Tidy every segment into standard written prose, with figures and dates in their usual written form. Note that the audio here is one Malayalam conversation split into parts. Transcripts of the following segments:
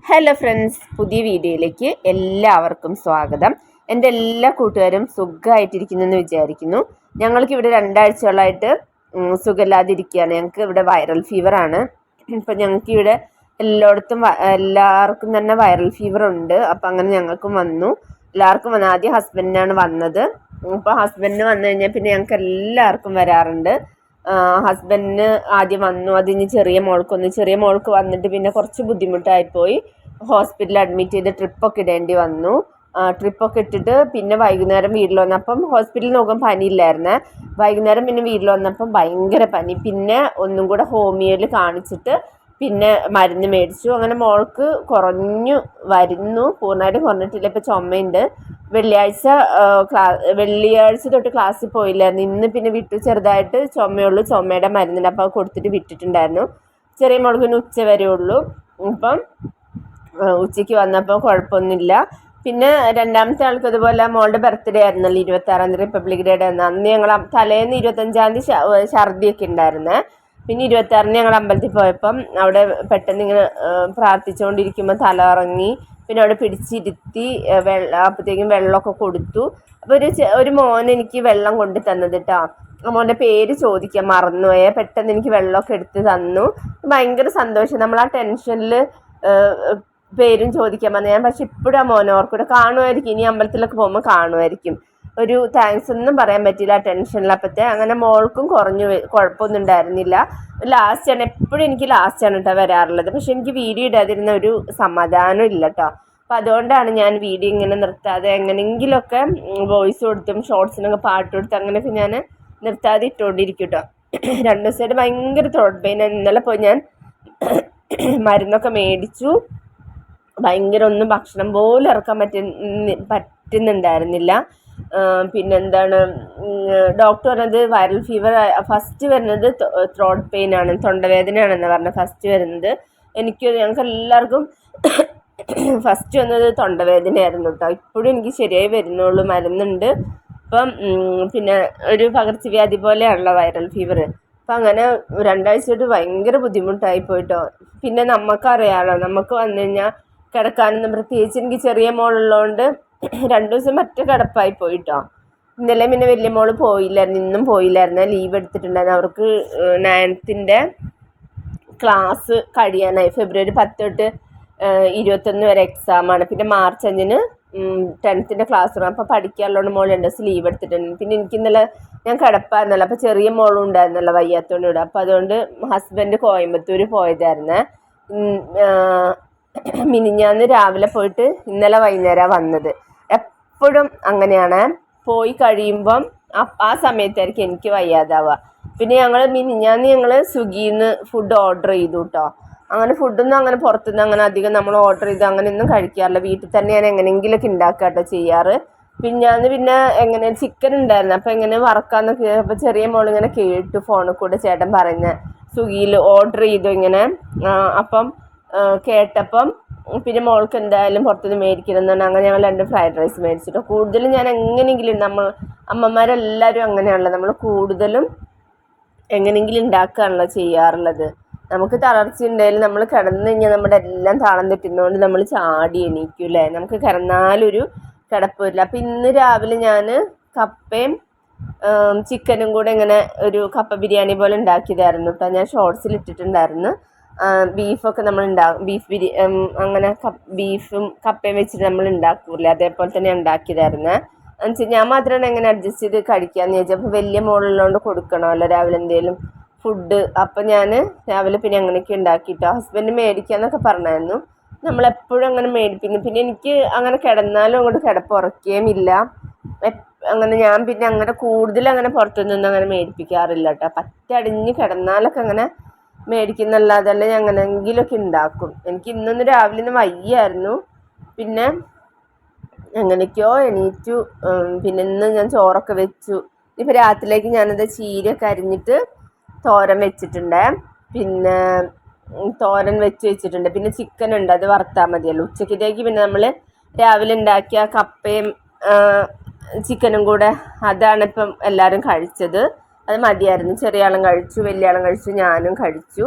ഹലോ ഫ്രണ്ട്സ്, പുതിയ വീഡിയോയിലേക്ക് എല്ലാവർക്കും സ്വാഗതം. എൻ്റെ എല്ലാ കൂട്ടുകാരും സുഖമായിട്ടിരിക്കുന്നു എന്ന് വിചാരിക്കുന്നു. ഞങ്ങൾക്ക് ഇവിടെ 2 ആഴ്ചകളായിട്ട് സുഖമില്ലാതിരിക്കുകയാണ്. ഞങ്ങൾക്ക് ഇവിടെ വൈറൽ ഫീവറാണ്. ഇപ്പം ഞങ്ങൾക്ക് ഇവിടെ എല്ലാവർക്കും തന്നെ വൈറൽ ഫീവർ ഉണ്ട്. അപ്പം അങ്ങനെ ഞങ്ങൾക്കും വന്നു. എല്ലാവർക്കും വന്നു. ആദ്യം ഹസ്ബൻഡിനാണ് വന്നത്. അപ്പോൾ ഹസ്ബൻഡിന് വന്നു കഴിഞ്ഞാൽ പിന്നെ ഞങ്ങൾക്ക് എല്ലാവർക്കും വരാറുണ്ട്. ഹസ്ബൻഡിന് ആദ്യം വന്നു. അതിന് ചെറിയ മോൾക്ക് വന്നിട്ട് പിന്നെ കുറച്ച് ബുദ്ധിമുട്ടായിപ്പോയി. ഹോസ്പിറ്റലിൽ അഡ്മിറ്റ് ചെയ്ത് ട്രിപ്പൊക്കെ ഇടേണ്ടി വന്നു. ട്രിപ്പൊക്കെ ഇട്ടിട്ട് പിന്നെ വൈകുന്നേരം വീട്ടിൽ വന്നപ്പം ഹോസ്പിറ്റലിൽ നോക്കുമ്പോൾ പനിയില്ലായിരുന്നേ. വൈകുന്നേരം പിന്നെ വീട്ടിൽ വന്നപ്പം ഭയങ്കര പനി. പിന്നെ ഒന്നും കൂടെ ഹോമിയോയിൽ കാണിച്ചിട്ട് പിന്നെ മരുന്ന് മേടിച്ചു. അങ്ങനെ മോൾക്ക് കുറഞ്ഞു വരുന്നു. പൂർണ്ണമായിട്ടും കുറഞ്ഞിട്ടില്ല. ഇപ്പോൾ ചുമയുണ്ട്. വെള്ളിയാഴ്ച തൊട്ട് ക്ലാസ്സിൽ പോയില്ലായിരുന്നു. ഇന്ന് പിന്നെ വിട്ടു. ചെറുതായിട്ട് ചുമയുള്ളൂ. ചുമയുടെ മരുന്നുണ്ട്. അപ്പോൾ അത് കൊടുത്തിട്ട് വിട്ടിട്ടുണ്ടായിരുന്നു. ചെറിയ മോൾക്ക് പിന്നെ ഉച്ച വരെ ഉള്ളൂ. ഇപ്പം ഉച്ചയ്ക്ക് വന്നപ്പോൾ കുഴപ്പമൊന്നുമില്ല. പിന്നെ രണ്ടാമത്തെ ആൾക്ക് അതുപോലെ മോളുടെ ബർത്ത്ഡേ ആയിരുന്നല്ലോ, 26-ാം തീയതി റിപ്പബ്ലിക് ഡേയുടെ അന്ന്. ഞങ്ങൾ തലേന്ന് 25-ാം തീയതി ഛർദിയൊക്കെ ഉണ്ടായിരുന്നേ. പിന്നെ 26-ന് ഞങ്ങൾ അമ്പലത്തിൽ പോയപ്പം അവിടെ പെട്ടെന്ന് ഇങ്ങനെ പ്രാർത്ഥിച്ചുകൊണ്ടിരിക്കുമ്പോൾ തല ഇറങ്ങി. പിന്നെ അവിടെ പിടിച്ചിരുത്തി അപ്പോഴത്തേക്കും വെള്ളമൊക്കെ കൊടുത്തു. അപ്പോൾ ഒരു മോൻ എനിക്ക് വെള്ളം കൊണ്ട് തന്നത് കേട്ടോ. ആ മോൻ്റെ പേര് ചോദിക്കാൻ മറന്നുപോയേ. പെട്ടെന്ന് എനിക്ക് വെള്ളമൊക്കെ എടുത്ത് തന്നു. ഭയങ്കര സന്തോഷം. നമ്മൾ ആ ടെൻഷനിൽ പേരും ചോദിക്കാൻ വന്നു ഞാൻ. പക്ഷെ ഇപ്പോഴും ആ മോനെ ഓർക്കൂടെ. കാണുമായിരിക്കും, ഇനി അമ്പലത്തിലൊക്കെ പോകുമ്പോൾ കാണുമായിരിക്കും. ഒരു താങ്ക്സ് ഒന്നും പറയാൻ പറ്റില്ല ആ ടെൻഷനിലപ്പത്തെ. അങ്ങനെ മോൾക്കും കുഴപ്പമൊന്നും ഉണ്ടായിരുന്നില്ല. ലാസ്റ്റാണ്, എപ്പോഴും എനിക്ക് ലാസ്റ്റാണ് കേട്ടോ വരാറുള്ളത്. പക്ഷെ എനിക്ക് വീഡിയോ ഇടാതിരുന്ന ഒരു സമാധാനം ഇല്ല കേട്ടോ. അപ്പം അതുകൊണ്ടാണ് ഞാൻ വീഡിയോ ഇങ്ങനെ നിർത്താതെ എങ്ങനെയെങ്കിലുമൊക്കെ വോയിസ് കൊടുത്തും ഷോർട്സിനൊക്കെ പാട്ട് കൊടുത്തും അങ്ങനെയൊക്കെ ഞാൻ നിർത്താതെ ഇട്ടുകൊണ്ടിരിക്കും കേട്ടോ. 2 ദിവസമായിട്ട് ഭയങ്കര ത്രോട്ട് പെയിൻ. ഇന്നലെ പോയി ഞാൻ മരുന്നൊക്കെ മേടിച്ചു. ഭയങ്കര ഒന്നും ഭക്ഷണം പോലും ഇറക്കാൻ പറ്റുന്നുണ്ടായിരുന്നില്ല. പിന്നെന്താണ്, ഡോക്ടർ പറഞ്ഞത് വൈറൽ ഫീവർ ഫസ്റ്റ് വരുന്നത് ത്രോട്ട് പെയിൻ ആണ്, തൊണ്ടവേദനയാണെന്ന് പറഞ്ഞത് ഫസ്റ്റ് വരുന്നത്. ഞങ്ങൾക്ക് എല്ലാവർക്കും ഫസ്റ്റ് വന്നത് തൊണ്ടവേദനയായിരുന്നു കേട്ടോ. ഇപ്പോഴും എനിക്ക് ശരിയായി വരുന്നുള്ളൂ, മരുന്നുണ്ട്. അപ്പം പിന്നെ ഒരു പകർച്ചവ്യാധി പോലെയാണല്ലോ വൈറൽ ഫീവർ. അപ്പം അങ്ങനെ 2 ആഴ്ചയായിട്ട് ഭയങ്കര ബുദ്ധിമുട്ടായി പോയിട്ടോ. പിന്നെ നമുക്കറിയാമല്ലോ, നമുക്ക് വന്നു കഴിഞ്ഞാൽ കിടക്കാനൊന്നും, പ്രത്യേകിച്ച് എനിക്ക് ചെറിയ മോളുള്ളതുകൊണ്ട് 2 ദിവസം കിടപ്പായി പോയിട്ടോ. ഇന്നലെ പിന്നെ വലിയ മോള് പോയില്ലായിരുന്നു, ഇന്നും പോയില്ലായിരുന്നു, ലീവ് എടുത്തിട്ടുണ്ടായിരുന്നു. അവർക്ക് 9th ക്ലാസ് കഴിയാനായി. ഫെബ്രുവരി 10 തൊട്ട് 21 വരെ എക്സാമാണ്. പിന്നെ മാർച്ച് 5-ന് 10th ക്ലാസ് തുടങ്ങും. അപ്പോൾ പഠിക്കാനുള്ളതുകൊണ്ട് മോൾ 2 ദിവസം ലീവ് എടുത്തിട്ടുണ്ട്. പിന്നെ എനിക്ക് ഇന്നലെ ഞാൻ കിടപ്പായിരുന്നല്ലോ. അപ്പോൾ ചെറിയ മോളും ഉണ്ടായിരുന്നല്ലോ വയ്യാത്തോണ്ട് ഇവിടെ. അപ്പോൾ അതുകൊണ്ട് ഹസ്ബൻഡ് കോയമ്പത്തൂർ പോയതായിരുന്നേ. മിനിഞ്ഞാന്ന് രാവിലെ പോയിട്ട് ഇന്നലെ വൈകുന്നേരമാണ് വന്നത്. എപ്പോഴും അങ്ങനെയാണ്, പോയി കഴിയുമ്പം ആ സമയത്തായിരിക്കും എനിക്ക് വയ്യാതാവുക. പിന്നെ മിനിഞ്ഞാന്ന് സ്വിഗ്ഗിന്ന് ഫുഡ് ഓർഡർ ചെയ്തു കേട്ടോ. അങ്ങനെ ഫുഡൊന്നും അങ്ങനെ പുറത്തുനിന്ന് അങ്ങനെ അധികം നമ്മൾ ഓർഡർ ചെയ്ത് അങ്ങനെയൊന്നും കഴിക്കാറില്ല. വീട്ടിൽ തന്നെ ഞാൻ എങ്ങനെയെങ്കിലുമൊക്കെ ഉണ്ടാക്കുക കേട്ടോ ചെയ്യാറ്. പിന്നെ എങ്ങനെ ചിക്കൻ ഉണ്ടായിരുന്നു. അപ്പോൾ എങ്ങനെ വറക്കാന്നൊക്കെ. അപ്പോൾ ചെറിയ മോളിങ്ങനെ കേട്ടു ഫോണിൽ കൂടെ ചേട്ടൻ പറയുന്ന സ്വിഗ്ഗിയിൽ ഓർഡർ ചെയ്തു ഇങ്ങനെ. അപ്പം കേട്ടപ്പം പിന്നെ മോൾക്ക് എന്തായാലും പുറത്തുനിന്ന് മേടിക്കണം എന്നാണ്. അങ്ങനെ ഞങ്ങൾ 2 ഫ്രൈഡ് റൈസ് മേടിച്ചിട്ട്. കൂടുതലും ഞാൻ എങ്ങനെയെങ്കിലും അമ്മമാരെല്ലാവരും അങ്ങനെയാണല്ലോ, നമ്മൾ കൂടുതലും എങ്ങനെയെങ്കിലും ഉണ്ടാക്കുകയാണല്ലോ ചെയ്യാറുള്ളത്. നമുക്ക് തളർച്ച ഉണ്ടെങ്കിൽ നമ്മൾ കിടന്നു കഴിഞ്ഞാൽ നമ്മുടെ എല്ലാം താളം തെറ്റുന്നതുകൊണ്ട് നമ്മൾ ചാടി എണീക്കും അല്ലേ. നമുക്ക് കിടന്നാലൊരു കിടപ്പില്ല. അപ്പം ഇന്ന് രാവിലെ ഞാൻ കപ്പയും ചിക്കനും കൂടെ ഇങ്ങനെ ഒരു കപ്പ ബിരിയാണി പോലെ ഉണ്ടാക്കിയതായിരുന്നു കേട്ടോ. ഞാൻ ഷോർട്സിൽ ഇട്ടിട്ടുണ്ടായിരുന്നു. ബീഫൊക്കെ നമ്മൾ അങ്ങനെ ബീഫും കപ്പയും വെച്ചിട്ട് നമ്മൾ ഉണ്ടാക്കൂലേ, അതേപോലെ തന്നെ ഉണ്ടാക്കിയതായിരുന്നു. എന്നുവെച്ചാൽ ഞാൻ മാത്രമാണ് എങ്ങനെ അഡ്ജസ്റ്റ് ചെയ്ത് കഴിക്കാമെന്ന് ചോദിച്ചാൽ. അപ്പോൾ വലിയ മോളുള്ളതുകൊണ്ട് കൊടുക്കണമല്ലോ രാവിലെ എന്തെങ്കിലും ഫുഡ്. അപ്പം ഞാൻ രാവിലെ പിന്നെ അങ്ങനെയൊക്കെ ഉണ്ടാക്കിയിട്ടോ. ഹസ്ബൻഡ് മേടിക്കാമെന്നൊക്കെ പറഞ്ഞായിരുന്നു. നമ്മളെപ്പോഴും അങ്ങനെ മേടിപ്പിക്കുന്നു. പിന്നെ എനിക്ക് അങ്ങനെ കിടന്നാലും അങ്ങോട്ട് കിടപ്പ് ഉറക്കുകയുമില്ല. അങ്ങനെ ഞാൻ പിന്നെ അങ്ങനെ കൂടുതൽ അങ്ങനെ പുറത്തുനിന്ന് അങ്ങനെ മേടിപ്പിക്കാറില്ല കേട്ടോ. പറ്റടിഞ്ഞ് കിടന്നാലൊക്കെ അങ്ങനെ മേടിക്കുന്നല്ലാതല്ല ഞാൻ അങ്ങനെയെങ്കിലുമൊക്കെ ഉണ്ടാക്കും. എനിക്ക് ഇന്നൊന്ന് രാവിലെ വയ്യായിരുന്നു. പിന്നെ എങ്ങനെയൊക്കെയോ എണീറ്റു. പിന്നെ ഇന്ന് ഞാൻ ചോറൊക്കെ വെച്ചു. ഇപ്പോൾ രാത്രിയിലേക്ക് ഞാനത് ചീരയൊക്കെ അരിഞ്ഞിട്ട് തോരൻ വെച്ചിട്ടുണ്ട്. പിന്നെ തോരൻ വെച്ചിട്ടുണ്ട്. പിന്നെ ചിക്കൻ ഉണ്ട്, അത് വറുത്താൽ മതിയല്ലോ. ഉച്ചക്കത്തേക്ക് പിന്നെ നമ്മൾ രാവിലെ ഉണ്ടാക്കിയ കപ്പയും ചിക്കനും കൂടെ അതാണ് ഇപ്പം എല്ലാവരും കഴിച്ചത്. അത് മതിയായിരുന്നു. ചെറിയ ആളും കഴിച്ചു, വലിയ ആളും കഴിച്ചു, ഞാനും കഴിച്ചു.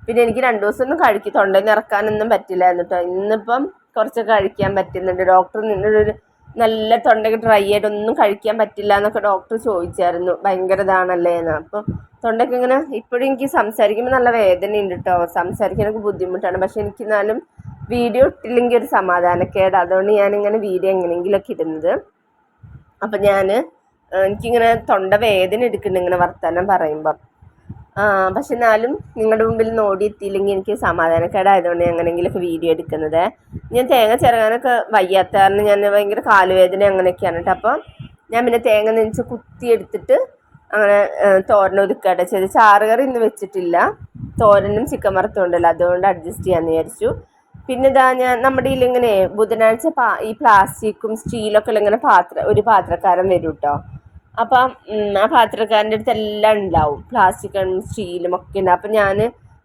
പിന്നെ എനിക്ക് 2 ദിവസമൊന്നും തൊണ്ടയിൽ നിന്ന് ഇറക്കാനൊന്നും പറ്റില്ലായിരുന്നു കേട്ടോ. ഇന്നിപ്പം കുറച്ചൊക്കെ കഴിക്കാൻ പറ്റുന്നുണ്ട്. ഡോക്ടർ നിന്നൊരു നല്ല തൊണ്ടയ്ക്ക് ഡ്രൈ ആയിട്ട് ഒന്നും കഴിക്കാൻ പറ്റില്ല എന്നൊക്കെ ഡോക്ടർ ചോദിച്ചായിരുന്നു. ഭയങ്കര ഇതാണല്ലേ എന്ന്. അപ്പോൾ തൊണ്ടയ്ക്ക് ഇങ്ങനെ ഇപ്പോഴും എനിക്ക് സംസാരിക്കുമ്പോൾ നല്ല വേദനയുണ്ട് കേട്ടോ. സംസാരിക്കാനൊക്കെ ബുദ്ധിമുട്ടാണ്. പക്ഷെ എനിക്ക് എന്നാലും വീഡിയോ ഇട്ടില്ലെങ്കിൽ ഒരു സമാധാനക്കേട്. അതുകൊണ്ട് ഞാനിങ്ങനെ വീഡിയോ എങ്ങനെയെങ്കിലുമൊക്കെ ഇടുന്നത്. അപ്പം എനിക്കിങ്ങനെ തൊണ്ട വേദന എടുക്കുന്നുണ്ട് ഇങ്ങനെ വർത്തമാനം പറയുമ്പം. പക്ഷെ എന്നാലും നിങ്ങളുടെ മുമ്പിൽ നോടി എത്തിയില്ലെങ്കിൽ എനിക്ക് സമാധാനക്കേടായതുകൊണ്ട് എങ്ങനെയെങ്കിലുമൊക്കെ വീഡിയോ എടുക്കുന്നത്. ഞാൻ തേങ്ങ ചിരകാനൊക്കെ വയ്യാത്ത കാരണം ഞാൻ ഭയങ്കര കാലുവേദന അങ്ങനെയൊക്കെയാണ് കേട്ടോ. അപ്പോൾ ഞാൻ പിന്നെ തേങ്ങ നെഞ്ച് കുത്തിയെടുത്തിട്ട് അങ്ങനെ തോരൻ ഒതുക്കാട്ടെ ചെയ്ത്. ചാറുകറി ഇന്ന് വെച്ചിട്ടില്ല. തോരനും ചിക്കൻ വറുത്തും ഉണ്ടല്ലോ, അതുകൊണ്ട് അഡ്ജസ്റ്റ് ചെയ്യാമെന്ന് വിചാരിച്ചു. പിന്നെ നമ്മുടെ ഇതിലിങ്ങനെ ബുധനാഴ്ച ഈ പ്ലാസ്റ്റിക്കും സ്റ്റീലൊക്കെ ഇങ്ങനെ ഒരു പാത്രക്കാരൻ വരും കേട്ടോ. അപ്പം ആ പാത്രക്കാരൻ്റെ അടുത്ത് എല്ലാം ഉണ്ടാവും, പ്ലാസ്റ്റിക്കും സ്റ്റീലും ഒക്കെ ഉണ്ട്. അപ്പം ഞാൻ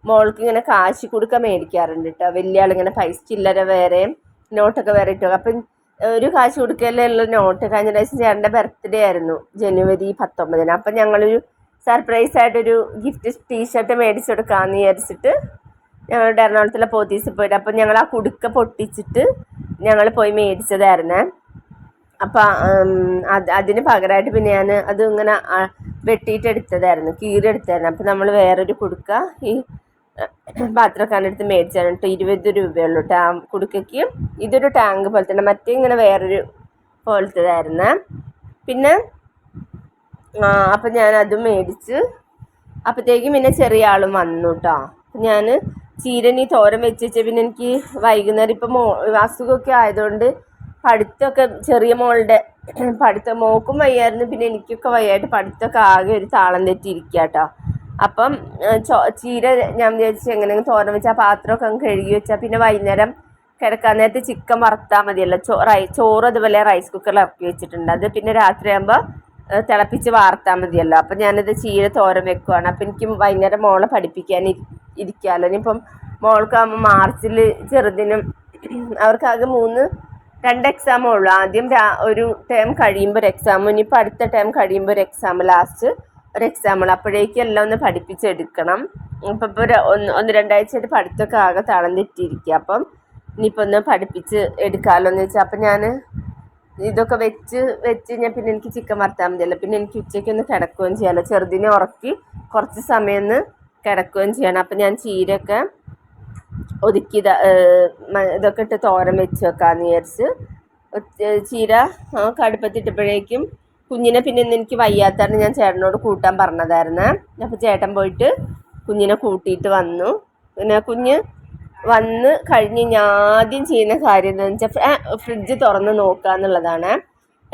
മോൾക്ക് ഇങ്ങനെ കാശി കൊടുക്കാൻ മേടിക്കാറുണ്ട് കേട്ടോ. വലിയ ആളിങ്ങനെ പൈസ ചില്ലറ വേറെ നോട്ടൊക്കെ വേറെ ഇട്ടു. അപ്പം ഒരു കാശ് കൊടുക്കലുള്ള നോട്ട് കഴിഞ്ഞ പ്രാവശ്യം ചേട്ടൻ്റെ ബർത്ത്ഡേ ആയിരുന്നു ജനുവരി 19. അപ്പം ഞങ്ങളൊരു സർപ്രൈസായിട്ടൊരു ഗിഫ്റ്റ് ടീഷർട്ട് മേടിച്ചു കൊടുക്കാമെന്ന് വിചാരിച്ചിട്ട് ഞങ്ങളുടെ എറണാകുളത്തുള്ള പോത്തീസിൽ പോയിട്ട് അപ്പം ഞങ്ങൾ ആ കുടുക്ക പൊട്ടിച്ചിട്ട് ഞങ്ങൾ പോയി മേടിച്ചതായിരുന്നേ. അപ്പം അതിന് പകരമായിട്ട് പിന്നെ ഞാൻ അത് ഇങ്ങനെ വെട്ടിയിട്ടെടുത്തതായിരുന്നു, കീറിയെടുത്തായിരുന്നു. അപ്പം നമ്മൾ വേറൊരു കുടുക്ക ഈ പാത്രക്കാരൻ്റെ അടുത്ത് മേടിച്ചാണ് കേട്ടോ. 20 രൂപയുള്ളൂ കേട്ടോ ആ കുടുക്കയ്ക്ക്. ഇതൊരു ടാങ്ക് പോലത്തെ തന്നെ, മറ്റേ ഇങ്ങനെ വേറൊരു പോലത്തേതായിരുന്നു. പിന്നെ അപ്പം ഞാൻ അതും മേടിച്ച് അപ്പോഴത്തേക്കും പിന്നെ ചെറിയ ആളും വന്നു കേട്ടോ. ഞാൻ ചീരനി തോരൻ വെച്ച് പിന്നെ എനിക്ക് വൈകുന്നേരം ഇപ്പം അസുഖമൊക്കെ ആയതുകൊണ്ട് പഠിത്തമൊക്കെ ചെറിയ മോളുടെ പഠിത്തം മോക്കും വയ്യായിരുന്നു, പിന്നെ എനിക്കൊക്കെ വയ്യായിട്ട് പഠിത്തമൊക്കെ ആകെ ഒരു താളം തെറ്റിയിരിക്കുക കേട്ടോ. അപ്പം ചീര ഞാൻ വിചാരിച്ചു എങ്ങനെയെങ്കിലും തോരൻ വെച്ചാൽ ആ പാത്രമൊക്കെ അങ്ങ് കഴുകി വെച്ചാൽ പിന്നെ വൈകുന്നേരം കിടക്കാൻ നേരത്ത് ചിക്കൻ വറുത്താൽ മതിയല്ലോ. ചോറ് അതുപോലെ റൈസ് കുക്കറിൽ ഇറക്കി വെച്ചിട്ടുണ്ട്. അത് പിന്നെ രാത്രിയാകുമ്പോൾ തിളപ്പിച്ച് വാർത്താൽ മതിയല്ലോ. അപ്പം ഞാനത് ചീര തോരൻ വെക്കുവാണ്. അപ്പം എനിക്ക് വൈകുന്നേരം മോളെ പഠിപ്പിക്കാൻ ഇരിക്കാമല്ലോ. ഇനിയിപ്പം മോൾക്കാകുമ്പോൾ മാർച്ചിൽ ചെറുതിനും അവർക്കാകെ 2 എക്സാമേ ഉള്ളൂ. ആദ്യം ഒരു ടേം കഴിയുമ്പോൾ ഒരു എക്സാമും, ഇനിയിപ്പോൾ അടുത്ത ടേം കഴിയുമ്പോൾ ഒരു എക്സാം, ലാസ്റ്റ് ഒരു എക്സാമുള്ളൂ. അപ്പോഴേക്കും എല്ലാം ഒന്ന് പഠിപ്പിച്ചെടുക്കണം. ഇപ്പം ഇപ്പോൾ 1-2 ആഴ്ചയായിട്ട് പഠിത്തമൊക്കെ ആകെ തളം തെറ്റിയിരിക്കുക. അപ്പം ഇനിയിപ്പോൾ ഒന്ന് പഠിപ്പിച്ച് എടുക്കാമല്ലോ എന്ന് വെച്ചാൽ അപ്പം ഞാൻ ഇതൊക്കെ വെച്ച് കഴിഞ്ഞാൽ പിന്നെ എനിക്ക് ചിക്കൻ വറുത്താൽ മതിയല്ലോ. പിന്നെ എനിക്ക് ഉച്ചയ്ക്കൊന്ന് കിടക്കുകയും ചെയ്യാമല്ലോ. ചെറുതിനെ ഉറക്കി കുറച്ച് സമയം ഒന്ന് കിടക്കുകയും ചെയ്യണം. അപ്പം ഞാൻ ചീരയൊക്കെ ഒതുക്കി ഇതൊക്കെ ഇട്ട് തോരൻ വെച്ച് വെക്കാമെന്ന് വിചാരിച്ച് ചീര കടുപ്പത്തിട്ടപ്പോഴേക്കും കുഞ്ഞിനെ പിന്നെ ഇന്ന് എനിക്ക് വയ്യാത്തതാണ് ഞാൻ ചേട്ടനോട് കൂട്ടാൻ പറഞ്ഞതായിരുന്നു. അപ്പോൾ ചേട്ടൻ പോയിട്ട് കുഞ്ഞിനെ കൂട്ടിയിട്ട് വന്നു. പിന്നെ കുഞ്ഞ് വന്ന് കഴിഞ്ഞ് ഞാൻ ആദ്യം ചെയ്യുന്ന കാര്യം എന്താണെന്ന് വെച്ചാൽ ഫ്രിഡ്ജ് തുറന്ന് നോക്കുക എന്നുള്ളതാണ്.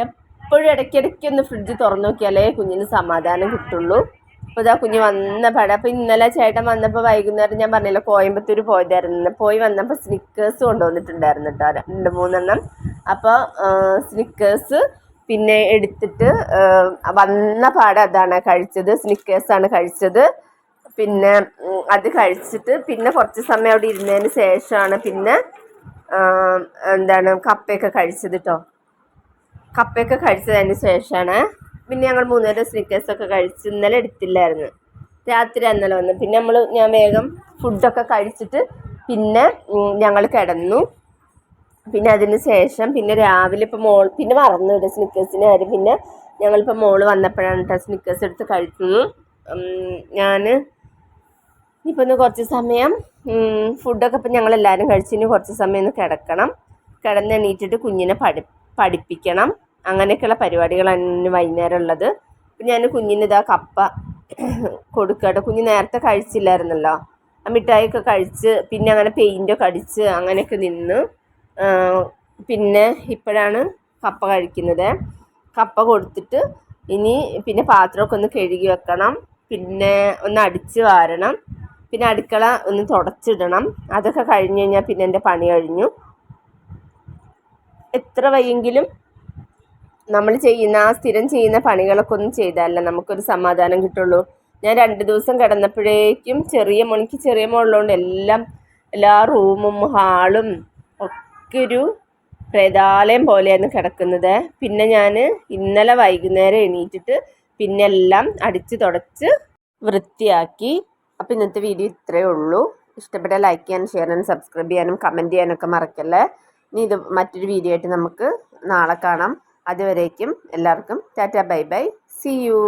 എപ്പോഴും ഇടയ്ക്കിടയ്ക്ക് ഒന്ന് ഫ്രിഡ്ജ് തുറന്ന് നോക്കിയാലേ കുഞ്ഞിന് സമാധാനം കിട്ടുള്ളൂ. അപ്പോൾ ഇതാ കുഞ്ഞ് വന്ന പാടെ. അപ്പോൾ ഇന്നലെ ചേട്ടൻ വന്നപ്പോൾ വൈകുന്നേരം ഞാൻ പറഞ്ഞല്ലോ കോയമ്പത്തൂർ പോയതായിരുന്നു. പോയി വന്നപ്പോൾ സ്നിക്കേഴ്സ് കൊണ്ടുവന്നിട്ടുണ്ടായിരുന്നു കേട്ടോ, 2-3 എണ്ണം. അപ്പോൾ സ്നിക്കേഴ്സ് പിന്നെ എടുത്തിട്ട് വന്ന പാടെ അതാണ് കഴിച്ചത്, സ്നിക്കേഴ്സാണ് കഴിച്ചത്. പിന്നെ അത് കഴിച്ചിട്ട് പിന്നെ കുറച്ച് സമയം അവിടെ ഇരുന്നതിന് ശേഷമാണ് പിന്നെ കപ്പയൊക്കെ കഴിച്ചത് കേട്ടോ. കപ്പയൊക്കെ കഴിച്ചതിന് ശേഷമാണ് പിന്നെ ഞങ്ങൾ 3 നേരം സ്നിക്കേഴ്സൊക്കെ കഴിച്ച്. ഇന്നലെ എടുത്തില്ലായിരുന്നു, രാത്രി അന്നലെ വന്നു. പിന്നെ ഞാൻ വേഗം ഫുഡൊക്കെ കഴിച്ചിട്ട് പിന്നെ ഞങ്ങൾ കിടന്നു. പിന്നെ അതിന് ശേഷം പിന്നെ രാവിലെ ഇപ്പോൾ പിന്നെ മറന്നു ഇവിടെ സ്നിക്കേഴ്സിൻ്റെ കാര്യം. പിന്നെ ഞങ്ങളിപ്പോൾ മോള് വന്നപ്പോഴാണ് കേട്ടോ സ്നിക്കേഴ്സ് എടുത്ത് കഴിച്ചത്. ഞാൻ ഇനിയിപ്പോൾ ഒന്ന് കുറച്ച് സമയം ഫുഡൊക്കെ ഇപ്പം ഞങ്ങളെല്ലാവരും കഴിച്ച് ഇനി കുറച്ച് സമയം ഒന്ന് കിടക്കണം. കിടന്നെണീറ്റിട്ട് കുഞ്ഞിനെ പഠിപ്പിക്കണം. അങ്ങനെയൊക്കെയുള്ള പരിപാടികളാണ് വൈകുന്നേരം ഉള്ളത്. അപ്പം ഞാൻ കുഞ്ഞിന് ഇതാ കപ്പ കൊടുക്കട്ടെ. കുഞ്ഞ് നേരത്തെ കഴിച്ചില്ലായിരുന്നല്ലോ, ആ മിഠായിയൊക്കെ കഴിച്ച് പിന്നെ അങ്ങനെ പെയിൻ്റൊക്കെ അടിച്ച് അങ്ങനെയൊക്കെ നിന്ന് പിന്നെ ഇപ്പോഴാണ് കപ്പ കഴിക്കുന്നത്. കപ്പ കൊടുത്തിട്ട് ഇനി പിന്നെ പാത്രമൊക്കെ ഒന്ന് കഴുകി വെക്കണം, പിന്നെ ഒന്ന് അടിച്ച് വാരണം, പിന്നെ അടുക്കള ഒന്ന് തുടച്ചിടണം. അതൊക്കെ കഴിഞ്ഞ് കഴിഞ്ഞാൽ പിന്നെ എൻ്റെ പണി കഴിഞ്ഞു. എത്ര വയ്യെങ്കിലും നമ്മൾ സ്ഥിരം ചെയ്യുന്ന പണികളൊക്കെ ഒന്നും ചെയ്താലേ നമുക്കൊരു സമാധാനം കിട്ടുള്ളൂ. ഞാൻ 2 ദിവസം കിടന്നപ്പോഴേക്കും ചെറിയ മോളുള്ളതുകൊണ്ട് എല്ലാ റൂമും ഹാളും ഒക്കെ ഒരു പ്രേതാലയം പോലെയാണ് കിടക്കുന്നത്. പിന്നെ ഞാൻ ഇന്നലെ വൈകുന്നേരം എണീറ്റിട്ട് പിന്നെ എല്ലാം അടിച്ച് തുടച്ച് വൃത്തിയാക്കി. അപ്പോൾ ഇന്നത്തെ വീഡിയോ ഇത്രയേ ഉള്ളൂ. ഇഷ്ടപ്പെട്ട ലൈക്ക് ചെയ്യാനും ഷെയർ ചെയ്യാനും സബ്സ്ക്രൈബ് ചെയ്യാനും കമൻറ്റ് ചെയ്യാനൊക്കെ മറക്കല്ലേ. ഇനി ഇത് മറ്റൊരു വീഡിയോ ആയിട്ട് നമുക്ക് നാളെ കാണാം. അതുവരേക്കും എല്ലാവർക്കും tata bye bye, see U.